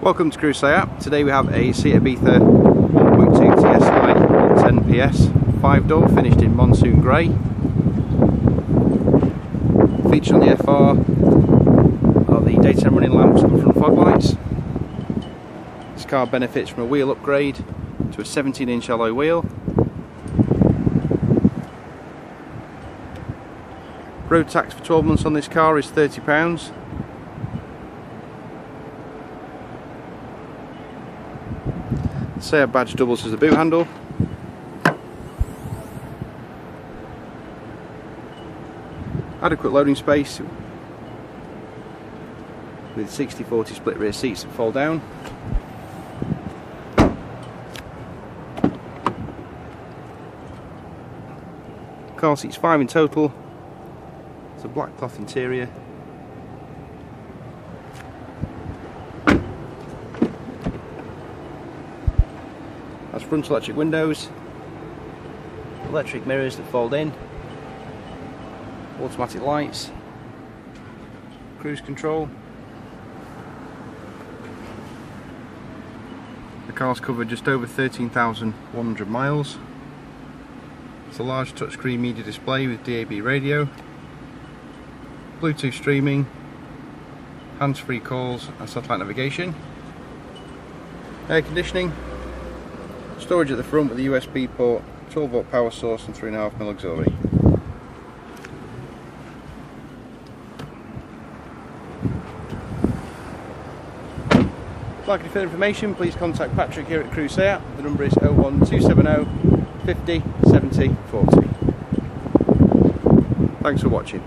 Welcome to Crewe. Today we have a Seat Ibiza 1.2 TSI 10 PS 5-door finished in Monsoon grey. Featured on the FR are the daytime running lamps and front fog lights. This car benefits from a wheel upgrade to a 17-inch alloy wheel. Road tax for 12 months on this car is £30. The SEAT badge doubles as a boot handle. Adequate loading space with 60/40 split rear seats that fold down. Car seats 5 in total. It's a black cloth interior. Has front electric windows, electric mirrors that fold in, automatic lights, cruise control. The car's covered just over 13,100 miles. It's a large touchscreen media display with DAB radio, Bluetooth streaming, hands-free calls and satellite navigation. Air conditioning, storage at the front with a USB port, 12-volt power source and 3.5mm auxiliary. If you'd like any further information, please contact Patrick here at Crewe. The number is 01270 50 70 40. Thanks for watching.